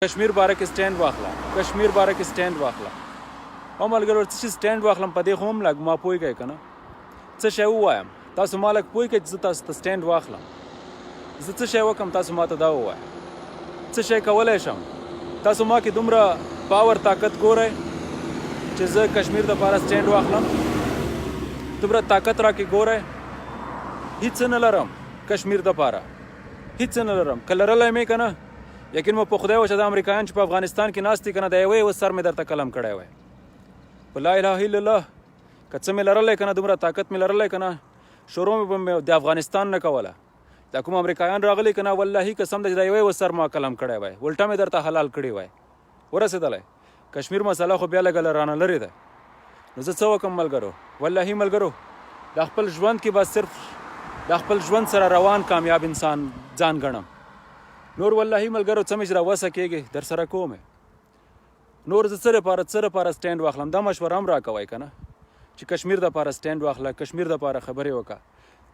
کشمیر باره کې سټینډ واخله کشمیر باره کې سټینډ واخله او ملګرو څه چې سټینډ واخلم په دې خو هم لږ ما پوهېږئ که نه څه شی ووایم تاسو ما لږ پوهېږئ چې زه تاسو ته سټینډ واخلم زه څه شی وکړم تاسو ما ته دا ووایه څه شی کولی شم تاسو ما کې دومره پاور طاقت ګورئ چې زه کشمیر دپاره سټینډ واخلم دومره طاقت را کې ګورئ هیڅ نه لرم کشمیر دپاره هیڅ نه لرم که لرلی مې که نه یقین مو په خدای وشه د امریکایان چې په افغانستان کې ناست دي که نه د یوې سر مې درته قلم کړی وی په لا اله الا الله که څه مې لرلی که نه دومره طاقت مې لرلی که نه شروع مې د افغانستان نه کوله دا کوم امریکایان راغلي که نه والله قسم ده چې د یوې سر ما قلم کړی وی الټه مې درته حلال کړی وی ورسېدلی کشمیر مسله خو بیا لږه رانه لرې ده نو زه څه وکړم ملګرو والله ملګرو د خپل ژوند کې به صرف د خپل ژوند سره روان کامیاب انسان ځان ګڼم نور والله ملګرو څه مې چې راوسه کېږي در سره کوم نور زه څه لپاره سټینډ واخلم دا مشوره هم راکوئ که نه چې کشمیر دپاره سټینډ واخله کشمیر دپاره خبرې وکړه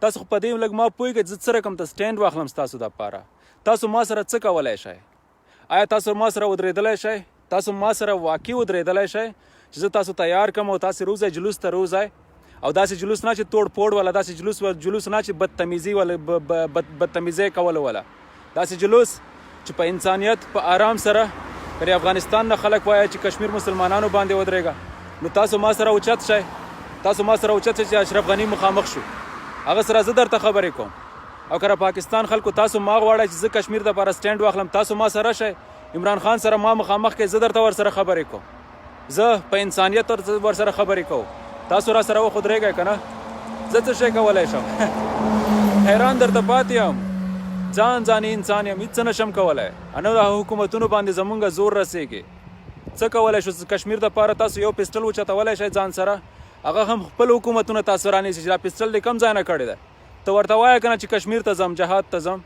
تاسو خو په دې لږ ما پوهېږئ زه څه رقم ته سټینډ واخلم ستاسو دپاره تاسو ما سره څه کولی شئ آیا تاسو ما سره ودرېدلی شئ تاسو ما سره واقعي ودرېدلی شئ چې زه تاسو تیار کړم او تاسې روزئ جلوس ته روزئ او داسې جلوس نه چې توړ پوړ والا داسې جلوس نه چې بدتمیزۍ کول والا داسې جلوس چې په انسانیت په آرام سره پر افغانستان نه خلک وایي چې کشمیر مسلمانانو باندې ودرېږه نو تاسو ما سره اوچت شئ چې اشرف غني مخامخ شو هغه سره زه درته خبرې کوم او که پاکستان خلکو تاسو ما غواړئ چې زه کشمیر دپاره سټینډ واخلم تاسو ما سره شئ عمران خان سره ما مخامخ کې زه درته ورسره خبرې کوم زه په انسانیت ورسره خبرې کوم تاسو را سره وخودرېږئ که نه زه څه شی کولی شم حیران درته پاتې یم ځاني انسان یم هېڅ څه نشم کولی انو د حکومتونو باندې زمونږ زور رسېږي څه کولی شو کشمیر دپاره تاسو یو پسټل وچتولی شئ ځان سره هغه هم خپل حکومتونه تاسو رانیسي چې دا پسټل دې کم ځای نه کړی دی ته ورته وایه که نه چې کشمیر ته ځم جهاد ته ځم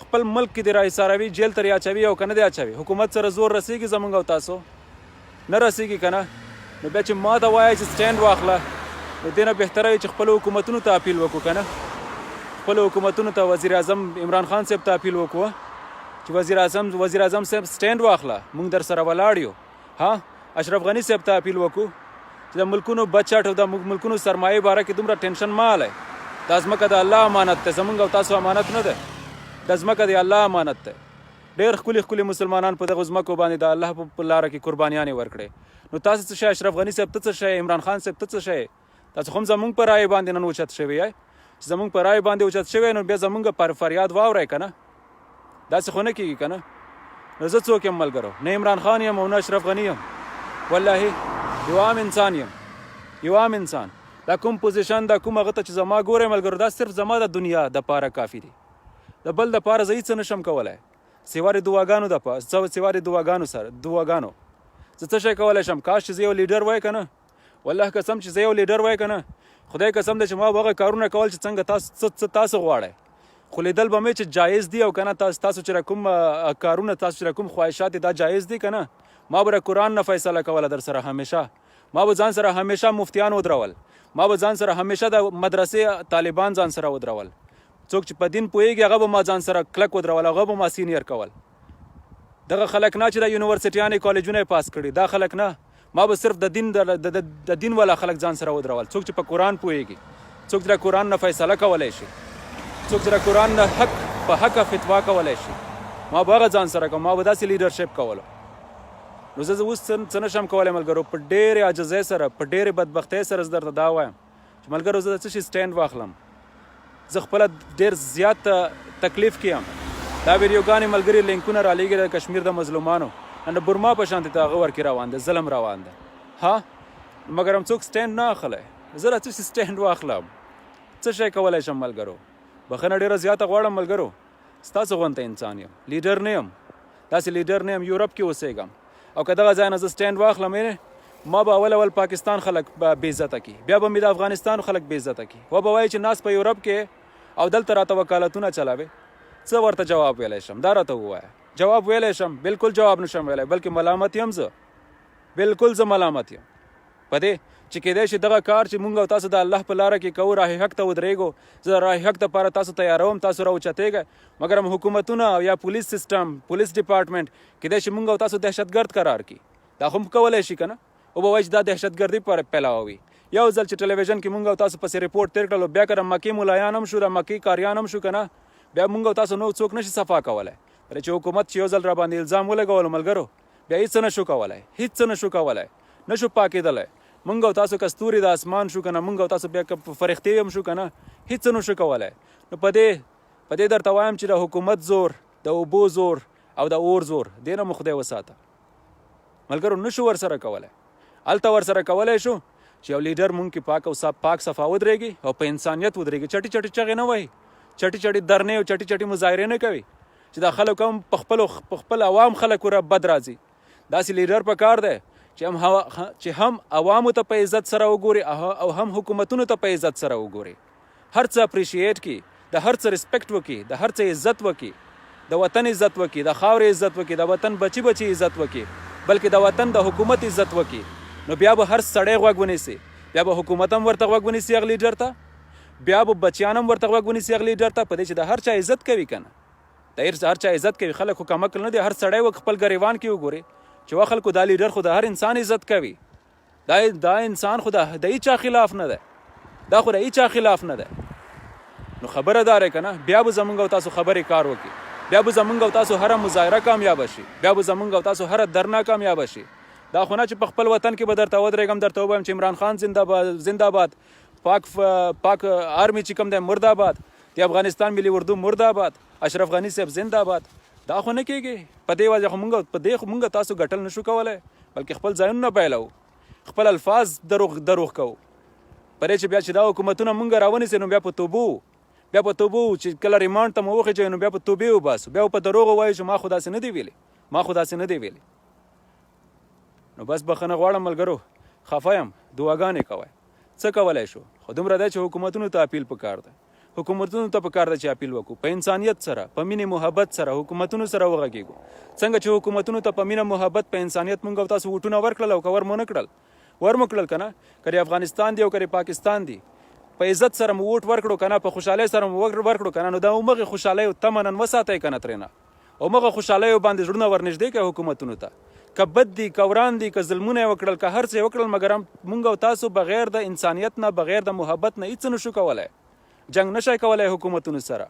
خپل ملک کې دې راحصاروي جیل ته اچوي او که نه دې اچوي حکومت سره زور رسېږي زمونږ او تاسو نه رسېږي که نه نو بیا چې ما ته وایه چې سټینډ واخله نو دې نه بهتره وي چې خپلو حکومتونو ته اپیل وکړو که نه خپل حکومتونو ته وزیر اعظم عمران خان صاحب ته اپیل وکړو چې وزیر اعظم صاحب سټینډ واخله موږ در سره ولاړ یو ها اشرف غني صاحب ته اپیل وکړو چې د ملکونو بچت او د ملکونو سرمایې باره کې دومره ټینشن مه هلئ دا ځمکه د الله امانت دی زموږ او تاسو امانت نه دی دا ځمکه د الله امانت دی ډېر ښکلي مسلمانان په دغو ځمکو باندې د الله په لاره کې قربانیانې ورکړې نو تاسو څه شی اشرف غني صاحب ته څه شی عمران خان صاحب ته څه شی تاسو خو هم زموږ په رایې باندې نن اوچت شوي یئ چې زمونږ په رای باندې اوچت شوی نو بیا زمونږ پر فریاد واورئ که نه داسې خو نه کېږي که نه نو زه څوک یم ملګرو نه عمران خان یم او نه اشرف غني یم والله یو عام انسان یم یو عام انسان دا کوم پوزیشن دا کوم هغه ته چې زما ګورئ ملګرو دا صرف زما د دنیا دپاره کافي دي د بل دپاره زه هېڅ نشم کولی سوا د دعاګانو سره زه څه شی کولی شم کاش چې زه یو لیډر وای که نه والله قسم چې زه یو لیډر وای که نه خدای قسم دی چې ما به هغه کارونه کول چې څنګه تاسو غواړئ خو لیدل به مې چې جایز دي او که نه تاسو چې کوم کارونه تاسو چې کوم خواهشات دا جایز دي که نه ما به قرآن نه فیصله کوله در سره همیشه ما به ځان سره همیشه مفتیان ودرول ما به ځان سره همیشه د مدرسې طالبان ځان سره ودرول څوک چې په دین پوهېږي هغه به ما ځان سره کلک ودرول هغه به ما سینیر کول دغه خلک نه چې د یونیورسټیانې کالجونه یې پاس کړي دا خلک نه ما به صرف د دین والا خلک ځان سره ودرول څوک چې په قرآن پوهېږي څوک چې د قرآن نه فیصله کولی شي څوک چې د قرآن نه په حقه فتوا کولی شي ما به هغه ځان سره کوم ما به داسې لیډرشپ کولو نو زه اوس څه نشم کولی ملګرو په ډېرې عاجزۍ سره په ډېرې بدبختۍ سره زه درته دا وایم چې ملګرو زه د څه شي سټینډ واخلم زه خپله ډېر زیات تکلیف کې یم دا ویډیوګانې ملګري لینکونه رالیږي د کشمیر د مظلومانو د برما په شانتې ته هغه ورکې روان دی ظلم روان دی ها مګر هم څوک سټینډ نه اخلی زه را څه سټینډ واخلم څه شی کولی شم ملګرو بخښنه ډېره زیاته غواړم ملګرو ستاسو غونته انسان یم لیډر نه یم داسې لیډر نه یم یورپ کې اوسېږم او که دغه ځای نه زه سټینډ واخلم ما به اول پاکستان خلک بې عزته کړي بیا به مې د افغانستان خلک بې عزته کړي و به وایي چې ناست په یورپ کې او دلته راته وکالتونه چلاوې څه ورته جواب ویلی شم دا راته ووایه جواب ویلی شم بالکل جواب نشم ویلی بلکې ملامت یم زه بالکل زه ملامت یم په دې چې کېدای شي دغه کار چې مونږ او تاسو د الله په لاره کې کوو راه حق ته ودرېږو زه راه حق دپاره تاسو تیاروم تاسو راوچتېږئ مګر هم حکومتونه یا پولیس سیسټم پولیس ډپارټمنټ کېدای شي مونږ او تاسو دهشتګرد قرار کړي دا خو هم کولی شي که نه او به وایي چې دا دهشتګردي پیلاوي یو ځل چې ټلویزیون کې مونږ او تاسو پسې رپورټ تېر کړلو بیا که د مکې ملایان هم شو د مکې کاریان هم شو که نه بیا مونږ او تاسو نو څوک نشي صفا کولی چې حکومت چې یو ځل راباندې الزام ولګولو ملګرو بیا هېڅ نشو کولی هېڅ نشو کولی نشو پاکېدلی مونږ او تاسو که ستوري د اسمان شو که نه مونږ او تاسو بیا که فرښتې هم شو که نه هېڅ نشو کولی نو په دې درته وایم چې د حکومت زور د اوبو زور او د اور زور دې نه مو خدای وساته ملګرو نشو ورسره کولی هلته ورسره کولی شو چې یو لیډر مونږ کې پاک صفا ودرېږي او په انسانیت ودرېږي چټي چټي چغې نه وایي چټي چټي درنې او چټي چټي مظاهرې نه کوي چې دا خلک هم په خپل عوام خلک ور بد راځي داسې لیډر په کار دی چې هم عوامو ته په عزت سره وګوري او هم حکومتونو ته په عزت سره وګوري هر څه اپریشیټ کړي د هر څه ریسپیکټ وکړي د هر څه عزت وکړي د وطن عزت وکړي د خاورې عزت وکړي د وطن بچي عزت وکړي بلکې د وطن د حکومت عزت وکړي نو بیا به هر سړی غوږ ونیسي بیا به حکومت هم ورته غوږ ونیسي هغه لیډر ته بیا به بچیان هم ورته غوږ ونیسي هغه لیډر ته په دې چې د هر چا عزت کوي که نه د هر چا عزت کوي خلک خو کم عقل نه دي هر سړی خپل ګریوان کې وګوري چې وا خلکو دا لیډر خو د هر انسان عزت کوي دا انسان خو د هیچا خلاف نه ده دا خو د هیچا خلاف نه ده نو خبره داره که نه بیا به زمونږ او تاسو خبرې کار وکړي بیا به زمونږ او تاسو هره مظاهره کامیابه شي بیا به زمونږ او تاسو هره درنا کامیابه شي دا خو نه چې په خپل وطن کې به درته ودرېږم درته ووایم چې عمران خان زنده‌باد پاک آرمی چې کوم دی مرده‌باد د افغانستان ملي اردو مرده‌باد اشرف غني صاحب زنده‌باد دا خو نه کېږي په دې وجه خو مونږ تاسو ګټل نشو کولی بلکې خپل ځایونه پیلو خپل الفاظ دروغ کوو پرې چې بیا چې دا حکومتونه مونږ راونیسي نو بیا په توبو چې کله ریمانډ ته مو وخېږي نو بیا په توبې وباسو بیا په دروغو وایو چې ما خو داسې نه دی ویلي نو بس بخښنه غواړم ملګرو خفه یم دعاګانې کوئ څه کولی شو خو دومره دی چې حکومتونو ته اپیل پکار دی حکومتونو ته پکار دی چې اپیل وکړو په انسانیت سره په مینې محبت سره حکومتونو سره وغږېږو څنګه چې حکومتونو ته په مینه محبت په انسانیت مونږ او تاسو ووټونه ورکړل او که ور مو کړل که نه که افغانستان دی او که پاکستان دی په عزت سره مو ووټ ورکړو که نه په خوشحالۍ سره مو ورکړو که نه نو دا همغې خوشحالۍ تمه نن وساتئ که نه ترېنه همغه خوشحالیو باندې زړونه ورنږدې کړئ حکومتونو ته که بد دي که وران دي که ظلمونه یې وکړل که هر څه یې وکړل مګر مونږ او تاسو بغیر د انسانیت نه بغیر د محبت نه هېڅ نشو کولی جنګ نشئ کولی حکومتونو سره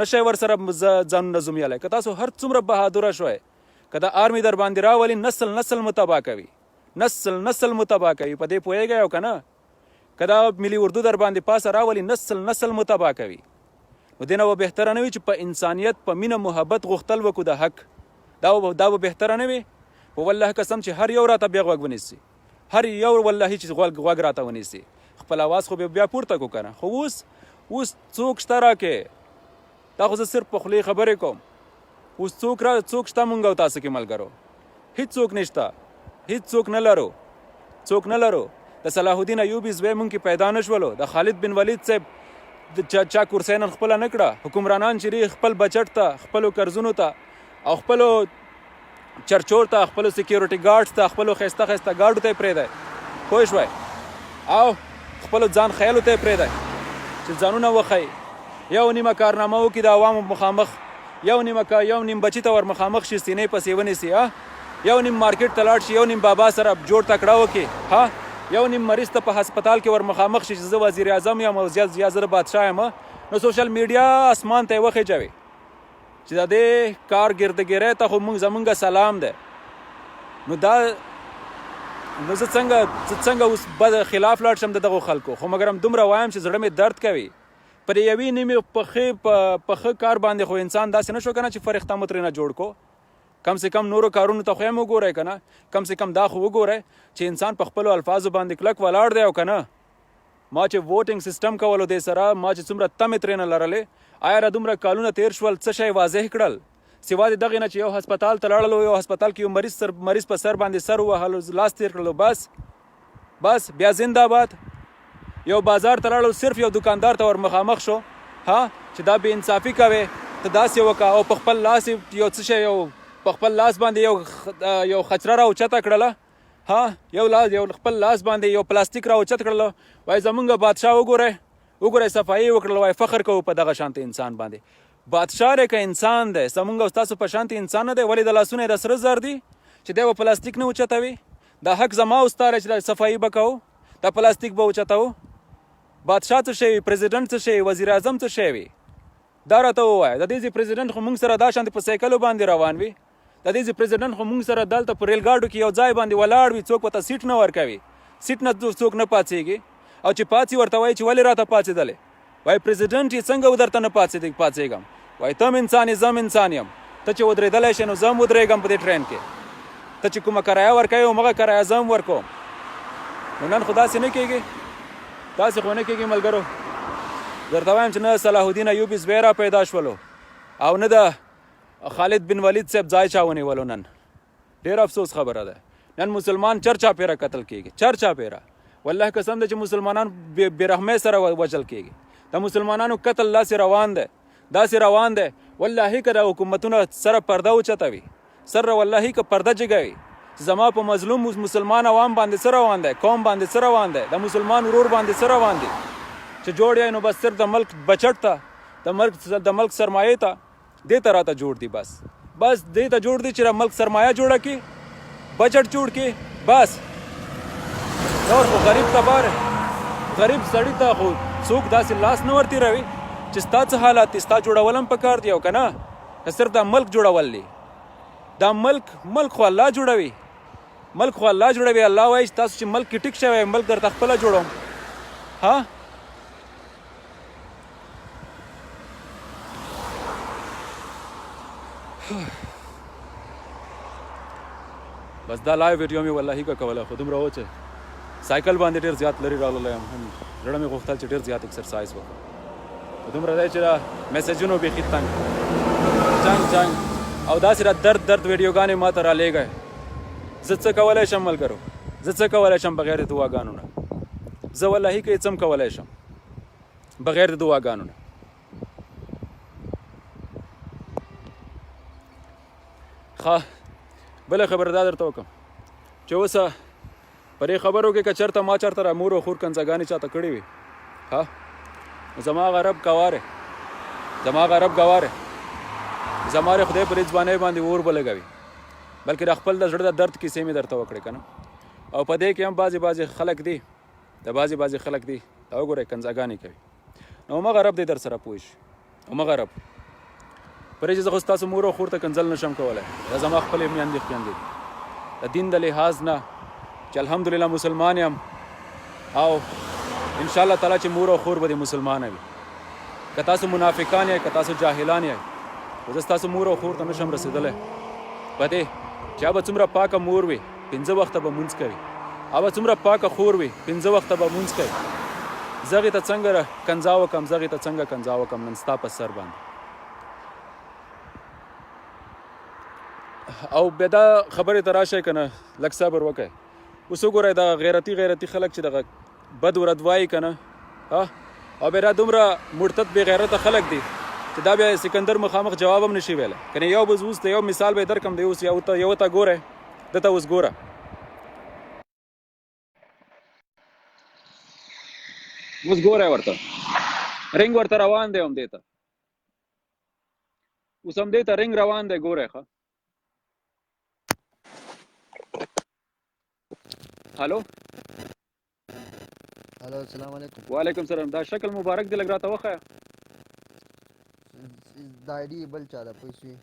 نشئ ورسره ځانونه زومیالی که تاسو هر څومره بهادوره شوئ که د آرمي در باندې راولي نسل مو تباه کوي نسل مو تباه کوي په دې پوهېږئ او که نه که دا ملي اردو در باندې پاسه راولي نسل مو تباه کوي نو دې نه به بهتره نه وي چې په انسانیت په مینه محبت غوښتل وکړو د حق دا به بهتره نه وي په والله قسم چې هر یو راته بیا غوږ ونیسي هر یو والله چې غوږ راته ونیسي خپل اواز خو بیا پورته کو کنه خو اوس څوک شته راکې دا خو زه صرف په خولې خبرې کوم اوس څوک شته مونږ او تاسو کې ملګرو هېڅ څوک نه لرو د صلاح الدین ایوبي زوی مونږ کې پیدا نه شولو د خالد بن ولید صاحب چا کورسۍ نن خپله نه کړه حکمرانان چې خپل بچت ته خپلو قرضونو ته او خپلو چرچور ته خپلو سیکیورټي ګارډز ته خپلو ښایسته ګاډو ته یې پرېږدی پوه شوی او خپلو ځان خیالو ته یې پرېږدی چې ځانونه وښیي یو نیمه کارنامه وکړي د عوامو مخامخ یو نیم بچي ته ور مخامخ شي سینې پسې ونیسي یو نیم مارکیټ ته لاړ شي یو نیم بابا سره جوړ تکړه وکړي یو نیم مریض ته په هسپتال کې ور مخامخ شي چې زه وزیر اعظم یم او یا زه بادشاه یم نو سوشل میډیا اسمان ته یې وخېجوي چې د دې کار ګردګیرۍ ته خو زمونږ سلام دی نو زه څنګه اوس بد خلاف لاړ شم د دغو خلکو خو مګر هم دومره وایم چې زړه مې درد کوي پر یوې نیمې پخه کار باندې خو انسان داسې نه شو که نه چې فرښته مو ترېنه جوړ کو کم سے کم نورو کارونو ته خو هم وګورئ که نه کم سے کم دا خو وګورئ چې انسان په خپلو الفاظو باندې کلک ولاړ دی او که نه ما چې ووټینګ سیسټم کولو دې سره ما چې څومره تمې ترېنه لرلې آیا را دومره کالونه تېر شول څه شی واضح کړل سوا د دغې نه چې یو هسپتال ته لاړلو یو هسپتال کې یو مریض په سر باندې سر ووهلو لاس تېر کړلو بس بیا زنده‌باد یو بازار ته لاړلو صرف یو دکاندار ته ور مخامخ شو چې دا بې انصافي کوې ته داسې وکړه او په خپل لاس یو څه شی په خپل لاس باندې یو خچره را اوچته کړله ها یو خپل لاس باندې یو پلاستیک راوچت کړل وای زمونږ بادشاه وګورئ صفایي وکړل وای فخر کوو په دغه شانته انسان باندې بادشاه دی که انسان دی زمونږ او ستاسو په شانته انسان نه دی ولې د لاسونه یې د سره زر دي چې دی به پلاستیک نه اوچتوي دا حق زما او ستا دی چې د صفایي به کوو دا پلاستیک به اوچتوو بادشاه څه شی وي پرزیډنټ څه شی وي وزیر اعظم څه شی وي دا راته ووایه د دې پرزیډنټ خو موږ سره دا شانتې په سایکلو باندې روان وي د دې پرزیډنټ خو موږ سره دلته په ریل ګاډو کې یو ځای باندې ولاړ وي څوک ورته سیټ نه ورکوي سیټ نه څوک نه پاڅېږي او چې پاڅي ورته وایي چې ولې راته پاڅېدلې وایي پرزیډنټ یې څنګه درته نه پاڅېږم وایي ته هم انسان یې زه هم انسان یم ته چې ودرېدلی شې نو زه هم ودرېږم په دې ټرین کې ته چې کومه کرایه ورکوې همغه کرایه زه هم ورکوم نو نن خو داسې نه کېږي داسې خو نه کېږي ملګرو درته وایم چې نه صلاح الدین ایوبي زبیره پیدا شولو او نه د خالد بن ولید صاحب ځای چا ونیولو نن ډېر افسوس خبره ده نن مسلمان چرچا پیره قتل کېږي چرچا پیره والله قسم ده چې مسلمانان بېرحمۍ سره وژل کېږي د مسلمانانو قتل داسې روان دی والله که د حکومتونه سره پرده اوچتوي سره والله که پرده جګوي زما په مظلوم مسلمان عوام باندې څه روان دی قوم باندې څه روان دی د مسلمان ورور باندې څه روان دی چې جوړ یې نو بس صرف د ملک بچت ته د ملک سرمایې ته دې ته راته جوړ دي بس دې ته جوړ دي چې د ملک سرمایه جوړه کړي بچت جوړ کړي بس نور خو غریب ته بار غریب سړي ته خو څوک داسې لاس نه ورتېروي چې ستا څه حالات دي ستا جوړول هم پکار دی او که نه که صرف دا ملک جوړول دی دا ملک خو الله جوړوي الله وایي چې تاسو چې ملک کې ټیک شوی ملک درته خپله جوړوم ها بس دا لایو ویډیو مې والله که کوله خو دومره و چې سایکل باندې ډېر زیات لرې راغلی یم هم زړه مې غوښتل چې ډېر زیات اکسرسایز وکړم خو دومره دی چې دا میسیجونو بیخي جنګ او داسې را درد ویډیوګانې ما ته رالیږئ زه څه کولی شم ملګرو زه څه کولی شم بغیر د دعاګانو نه زه والله که یې څه هم کولی شم بغیر د دعاګانو نه ښه بله خبره دا درته وکړم چې اوسه په دې خبرو کې که چېرته ما چېرته را مور او خور کنځګانې چاته کړې وي ها زما هغه رب ګواه دی زما د خدای په دې ځوانۍ باندې اور به لګوي بلکې د خپل د زړه د درد کیسې مې درته وکړې که نه او په دې کې هم بعضې خلک دي بعضې خلک دي دا وګورئ کنځګانې کوي نو همغه رب دی در سره پوه شي همغه رب پرې چې زه خو ستاسو مور او خور ته کنځل نشم کولی دا زما خپلې میندې خویندې د دین د لحاظ نه چې الحمدلله مسلمان یم او انشاءالله تعالی چې مور او خور به دې مسلمانه وي که تاسو منافقان یې که تاسو جاهلان یې خو زه ستاسو مور او خور ته نشم رسېدلی په دې چې هغه به څومره پاکه مور وي 5 وخته به مونځ کوي هغه څومره پاکه خور وي 5 وخته به مونځ کوي زه هغې ته څنګه کنځا وکړم نن ستا په سر باندې او بیا دا خبرې ته راشئ که نه لږ صبر وکئ اوس وګورئ دا غیرتي خلک چې دغه بد ورد وایي که نه او بیا دا دومره مرتد بې غیرته خلک دي چې دا بیا سکندر مخامخ جواب هم نشي ویلی که نه یو به اوس یو مثال به یې درکړم دی اوس یو ته ګورئ دته اوس ګوره اوس ګوره ورته رنګ ورته روان دی هم دې ته اوس هم دې ته رنګ روان دی ګوره ښه هلو السلام علیکم وعلیکم السلام دا شکل مبارک دی لږ راته وښیه دا آی ډي بل چا ده پوه شوې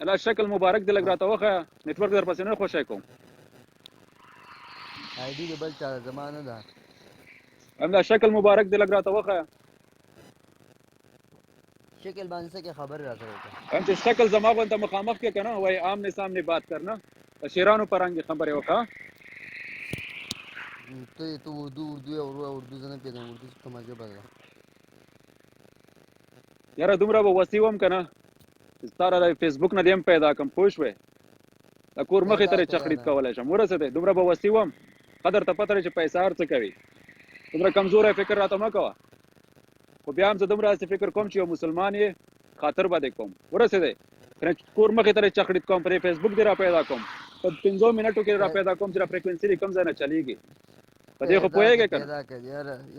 الله شکل مبارک دی لږ راته وښیه نیټورک درپسې نه خوشی کوم آی ډي بل چا ده زما نه ده همدا شکل مبارک دی لږ راته وښیه شکل باندې څه کې خبرې راته وکړه هم چې شکل زما غونته مخامخ کې که نه وایي آمنے سامنے بات کرنا د شیرانو په رنګ خبرې وکړه ته اردو یا اردو زه نه پوهېدم اردو کومه ژبه ده یاره دومره به وسیع وم که نه چې ستا را فیسبوک نه دې هم پیدا کړم پوه شوې د کور مخې ته یې چخړید کولی شم ورسېدی دومره به وسیع وم ښه درته پته دی چې پیسه هر څه کوي دومره کمزوری فکر راته مه کوه خو بیا هم زه دومره هسې فکر کوم چې یو مسلمان یې خاطر به دې کوم ورسېدی کور مخې ته یې چخړید کوم پرې فیسبوک دې را پیدا کوم په 5 منټو کې را پیدا کوم چې را فریکوینسي کوم ځای نه چلیږي په دې خو پوهېږې که نه پیدا کړ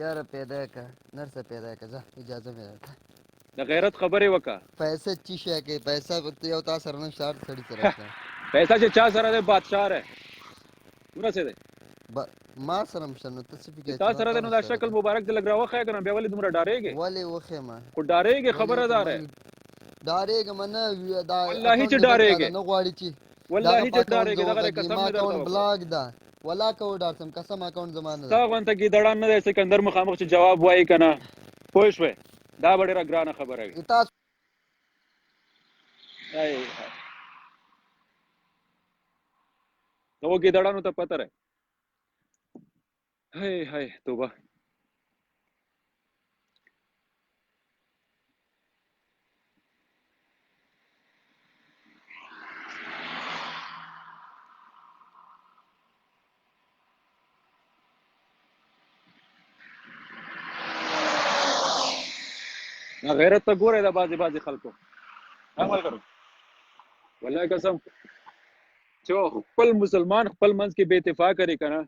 یاره پیدا کړ نرسه پیدا کړ ځه اجازه مې راکړه د غیرت خبرې وکړه پیسې چی شی کې پیسې یو تا سره نه شار سړی سره شته پیسہ چې چا سره دی بادشاه دی ورسېدی ما سره مشته نو ته څه فکر تا سره دی نو دا شکل مبارک دې لږ راوښیه که نه بیا ولې دومره ډارېږې ولې وښیمه خو ډارېږې خبره دا دی ډارېږم نه دا والله چې ډارېږې نه غواړي چې والله چې ډارېږې دغه قسم مې درته اکاونټ بلاک ده ولا کو ډارسم قسم اکاونټ زما نه تا غونته ګیدړان نه دی سکندر مخامخ چې جواب وایي که نه پوه شوې دا به ډېره ګرانه خبره وي تاسو ته و ګیدړانو ته پته رہے هی توبه غیرت ته ګوره دا بعضې خلکو عمل کړو والله قسم چې خپل مسلمان خپل منځ کې بې اتفاق لري که نه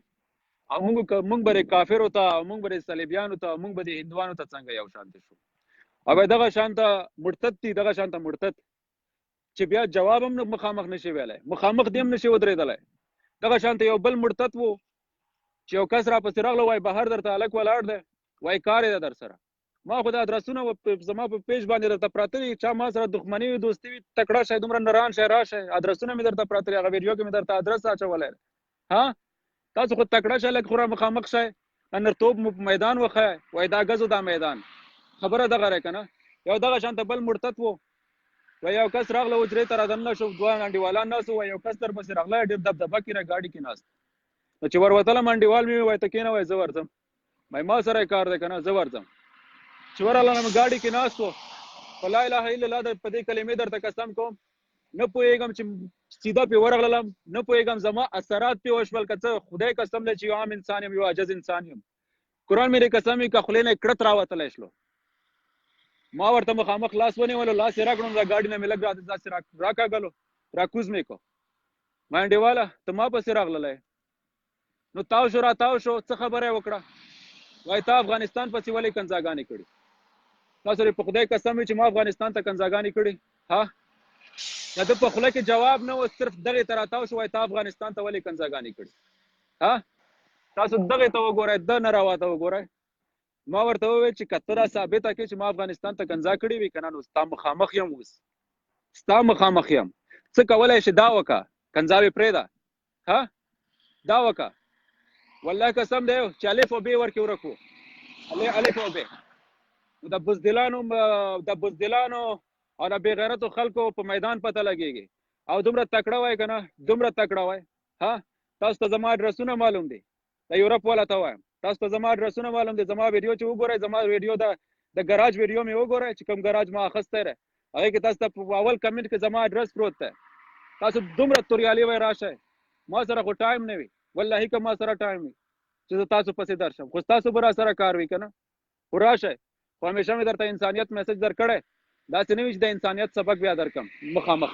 او موږ به کافرو ته او موږ به صلیبیانو ته موږ به د هندوانو ته څنګه یو شانته شو او دغه شانته مرتد دي دغه شانته مرتد چې بیا جواب هم مخامخ نشي ویلی مخامخ دې هم نشي ودرېدلی دغه شانته یو بل مرتد و چې یو کس راپسې راغله وایي بهر درته هلک ولاړ دی وایي کار یې ده در سره ما خو دا ادرسونه زما په پیج باندې درته پراته دي چا ما سره دښمني وي دوستي وي تکړه شئ دومره نران شئ راشئ ادرسونه مې درته پراته دي هغه ویډیو کې مې درته ادرس اچولی ها تاسو خو تکړه شئ لږ خو را مخامخ شئ نرتوب میدان وښیئ وایي دا ګزو دا میدان خبره دغه دی که نه یو دغه شانته بل مرتد و وایي یو کس راغله حجرې ته رادننه شو دوه انډیوالان ناست وایي یو کس درپسې راغلی ډېر دبدبه کې ګاډي کې ناست نو چې ور وتلم انډیوال مې وایي ته کېنه وایي زه ورځم وایي ما سره یې کار دی که نه زه ورځم چې ورغلم ګاډي کې ناست و په لا اله الا الله په دې کلمې درته قسم کوم نه پوهېږم چې سیده پې ورغلم نه پوهېږم زما اثرات پې وشول که څه خدای قسم دی چې یو عام انسان یم یو عاجز انسان یم قرآن مې دې قسم وي که خولې نه یې کړت راوتلی شلو ما ورته مخامخ لاس ونیولو لاس یې راکړم دا ګاډي نه مې لږ داسې راکاږلو راکوز مې کو ما انډیواله ته ما پسې راغللی نو تاو شو راتاو شو څه خبره یې وکړه وایي تا افغانستان پسې ولې کنځاګانې کړي تاسو په خدای قسم وي چې ما افغانستان ته کنځاګانې کړي ها د ده په خوله کې جواب نه و صرف دغې ته راتاو شو وایي تا افغانستان ته ولې کنځاګانې کړي ها تاسو دغې ته وګورئ ده نه راواته وګورئ ما ورته وویل چې که ته دا ثابته کړې چې ما افغانستان ته کنځا کړې وي که نه نو ستا مخامخ یم اوس ستا مخامخ یم څه کولی شي دا وکړه کنځاوې پرېږده ها دا وکړه والله قسم دی چې الف او ب ورکې ورک و الف او ب د بزدلانو او د بې غیرتو خلکو په میدان پته لګېږي او دومره تکړه وای که نه دومره تکړه وای ها تاسو ته زما اډرسونه معلوم دي د یورپ والا ته وایم تاسو ته زما اډرسونه معلوم دي زما ویډیو چې وګورئ زما ویډیو د ګراج ویډیو مې وګورئ چې کوم ګراج ما اخیستی دی هغې کې تاسو ته په اول کمنټ کې زما اډرس پروت دی تاسو دومره توریالي وای راشئ ما سره خو ټایم نه وي والله که ما سره ټایم وي چې زه تاسو پسې درشم خو تاسو به را سره کار وي که نه خو راشئ خو همیشه مې درته انسانیت میسج درکړی داسې نه وي چې د انسانیت سبق بیا درکړم مخامخ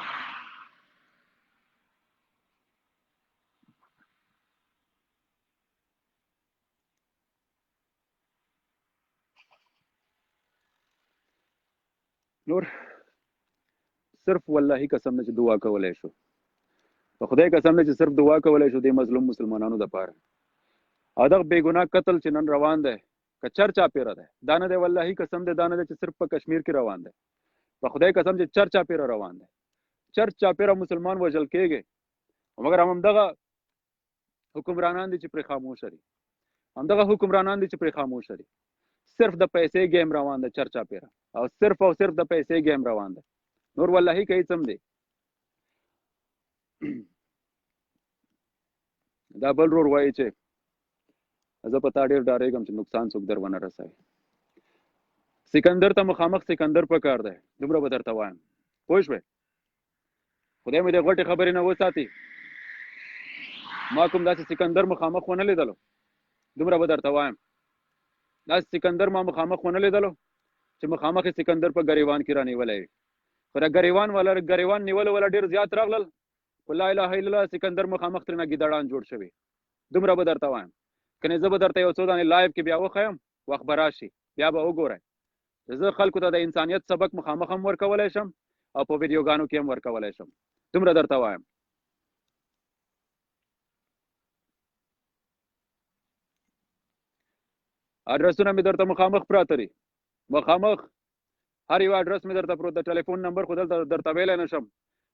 نور صرف والله قسم نه چې دعا کولی شو په خدای قسم نه چې صرف دعا کولی شو د مظلوم مسلمانانو دپاره او دغه بېګناه قتل چې نن روان دی که چرچاپېره دی دا نه دی والله قسم دی دا نه دی چې صرف په کشمیر کې روان دی په خدای قسم چې چرچاپېره روان دی چرچاپېره مسلمان وژل کېږي مګر همدغه حکمرانان دي چې پرې خاموشه دي همدغه حکمرانان دي چې پرې خاموشه دي صرف د پیسې ګیم روان دی چرچاپېره او صرف د پیسې ګیم روان دی نور والله که هېڅ هم دی دا بل رور وایي چې زه په تا ډېر ډارېږم چې نقصان څوک در ونه رسوي سکندر ته مخامخ سکندر پکار دی دومره به درته وایم پوه شوې خدای مې د غټې خبرې نه وساتي ما کوم داسې سکندر مخامخ ونه لیدلو دومره به درته وایم داسې سکندر ما مخامخ ونه لیدلو چې مخامخ سکندر په ګریوان کې رانیولی وي خو د ګریوان نیولو والا ډېر زیات راغلل خو لا اله الا الله سکندر مخامخ ترنه ګیدړان جوړ شوي. دومره به درته وایم. کنې زه به درته یو څو دانې لایو کې بیا وښیم، وخت به راشي بیا به وګورئ. زه خلکو ته د انسانیت سبق مخامخ هم ورکولی شم او په ویډیوګانو کې هم ورکولی شم. دومره درته وایم. اډرسونه مې درته مخامخ پراته دي، مخامخ هر یو اډرس مې درته پروت. د ټلیفون نمبر خو دلته درته ویلی نه شم،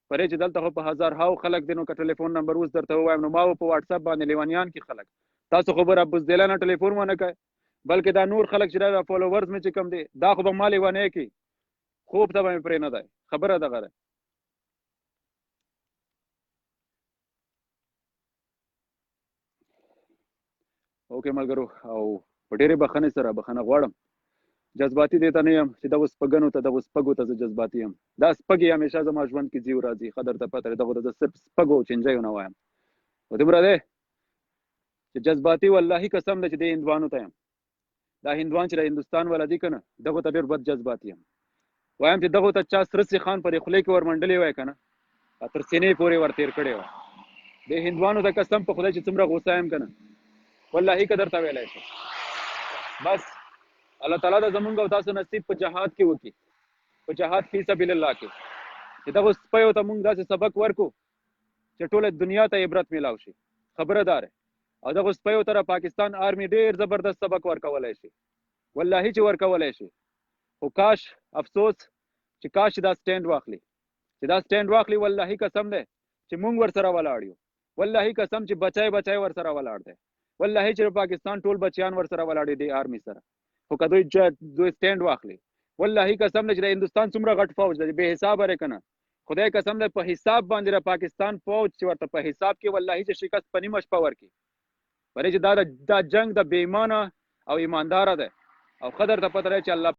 پرې چې دلته خو په هزارهاو خلک دي، نو که ټلیفون نمبر اوس درته ووایم نو ما په واټساپ باندې لیونیان کې خلک، تاسو خو به رابزدلانه ټلیفون ونه کوئ، بلکې دا نور خلک چې دا فالوورز مې چې کوم دي دا خو به ما لیونی کړي، خوب ته به مې پرې نه دی. خبره دغه ده. اوکې ملګرو، او په ډېرې بخښنې سره بخښنه غواړم، جذباتي دې ته نه یم چې دغو سپږنو ته دغو سپږو ته زه جذباتي یم. دا سپږې همیشه زما ژوند کې ځي او راځي، ښه درته پته دی. دغو ته زه صرف سپږو او چینجیو نه وایم. خو دومره دی چې جذباتي والله قسم دی چې دې هندوانو ته یم. دا هندوان چې د هندوستان والا دي که نه، دغو ته ډېر بد جذباتي یم. وایم چې دغو ته چا سره سیخان پرې خولې کې ورمنډلې وای که نه، تر سینې پورې ورتېر کړی وای. دې هندوانو ته قسم په خدای چې څومره غوسه یم که نه، والله که درته ویلی شم. بس الله تعالی د زمونږ او تاسو نصیب په جهاد کې وکړي، په جهاد فی سبیل الله کې، چې دغو سپیو ته مونږ داسې سبق ورکو چې ټوله دنیا ته عبرت میلاو شي. خبره داره او دغو سپیو ته پاکستان آرمی ډېر زبردست سبق ورکولی شي، والله چې ورکولی شي. خو کاش افسوس چې کاش دا سټینډ واخلي، چې دا سټینډ واخلي. والله قسم دی چې مونږ ورسره ولاړ یو، والله قسم چې بچای بچای ورسره ولاړ دی، والله چې پاکستان ټول بچیان ورسره ولاړ دي آرمی سره. خو که دوی سټینډ واخلي، والله قسم دی چې د هندوستان څومره غټ فوج دی بې حسابه دی که نه، خدای قسم دی په حساب باندې د پاکستان فوج چې ورته په حساب کې والله چې شکست په نیمه شپه ورکړي. ولې چې دا جنګ د بې ایمانه او ایمانداره دی او ښه درته پته دی چې الله